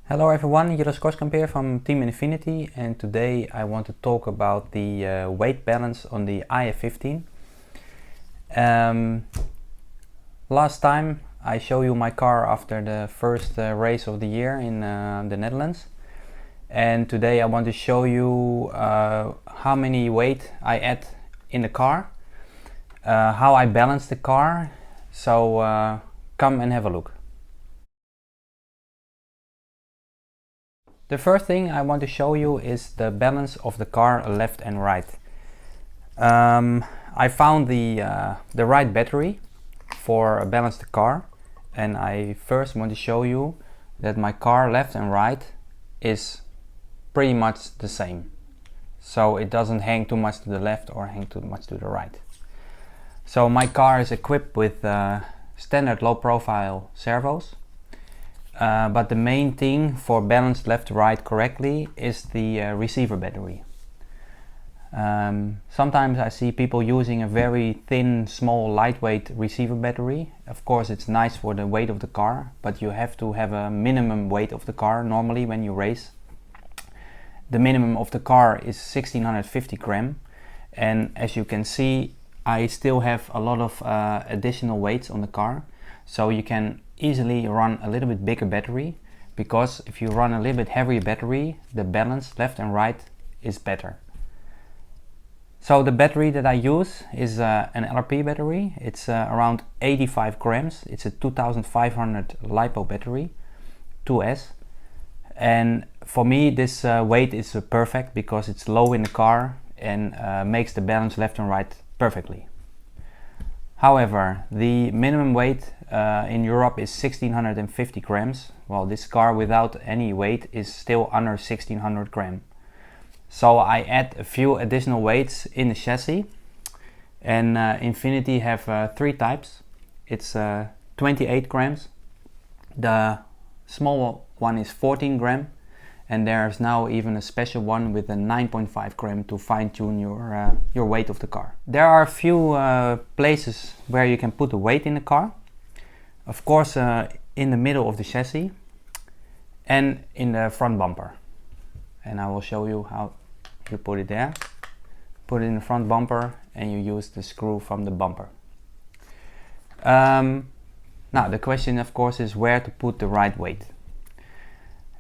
Hello everyone, Jilles Groskamp here from Team Infinity, and today I want to talk about the weight balance on the IF15. Last time I showed you my car after the first race of the year in the Netherlands, and today I want to show you how many weight I add in the car, how I balance the car, so come and have a look. The first thing I want to show you is the balance of the car left and right. I found the right battery for balance the car, and I first want to show you that my car left and right is pretty much the same. So it doesn't hang too much to the left or hang too much to the right. So my car is equipped with standard low profile servos. But the main thing for balanced left to right correctly is the receiver battery. Sometimes I see people using a very thin, small, lightweight receiver battery. Of course it's nice for the weight of the car, but you have to have a minimum weight of the car normally when you race. The minimum of the car is 1650 gram, and as you can see I still have a lot of additional weights on the car, so you can easily run a little bit bigger battery, because if you run a little bit heavier battery, the balance left and right is better. So the battery that I use is an LRP battery. It's around 85 grams. It's a 2500 LiPo battery, 2S. And for me this weight is perfect because it's low in the car and makes the balance left and right perfectly. However, the minimum weight in Europe is 1650 grams. Well, this car without any weight is still under 1600 gram. So I add a few additional weights in the chassis, and Infinity have three types. It's 28 grams, the small one is 14 gram, and there's now even a special one with a 9.5 gram to fine-tune your weight of the car. There are a few places where you can put the weight in the car. Of course in the middle of the chassis and in the front bumper. And I will show you how you put it there. Put it in the front bumper and you use the screw from the bumper. Now the question of course is where to put the right weight.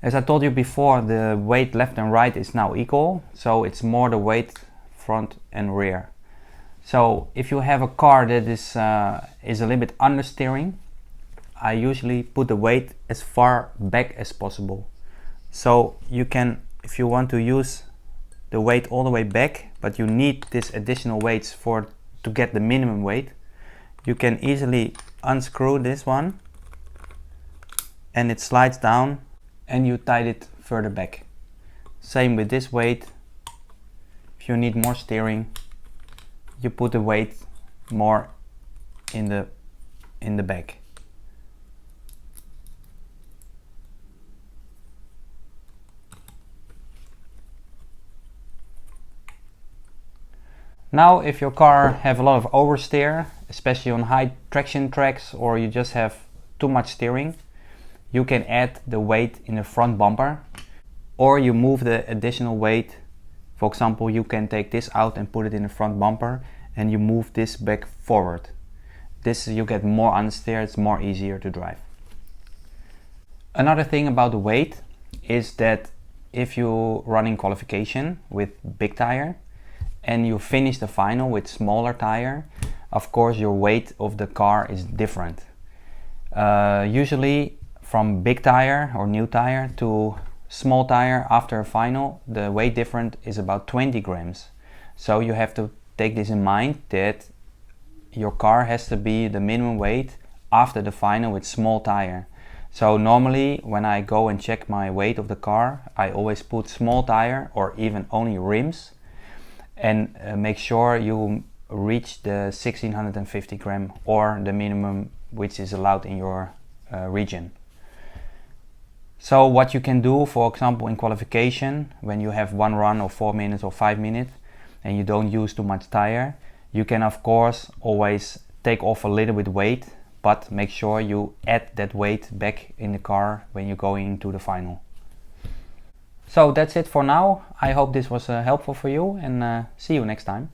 As I told you before, the weight left and right is now equal, so it's more the weight front and rear. So if you have a car that is a little bit understeering, I usually put the weight as far back as possible. So you can, if you want to use the weight all the way back, but you need this additional weights to get the minimum weight, you can easily unscrew this one and it slides down and you tied it further back. Same with this weight. If you need more steering, you put the weight more in the back. Now if your car have a lot of oversteer, especially on high traction tracks, or you just have too much steering, you can add the weight in the front bumper, or you move the additional weight. For example, you can take this out and put it in the front bumper and you move this back forward. This you get more understeer, it's more easier to drive. Another thing about the weight is that if you run in qualification with big tire and you finish the final with smaller tire, of course your weight of the car is different. Usually from big tire or new tire to small tire after a final, the weight difference is about 20 grams. So you have to take this in mind, that your car has to be the minimum weight after the final with small tire. So normally when I go and check my weight of the car, I always put small tire or even only rims, and make sure you reach the 1650 gram or the minimum which is allowed in your region. So what you can do, for example in qualification, when you have one run of 4 minutes or 5 minutes and you don't use too much tire, you can of course always take off a little bit weight, but make sure you add that weight back in the car when you're going into the final. So that's it for now. I hope this was helpful for you, and see you next time.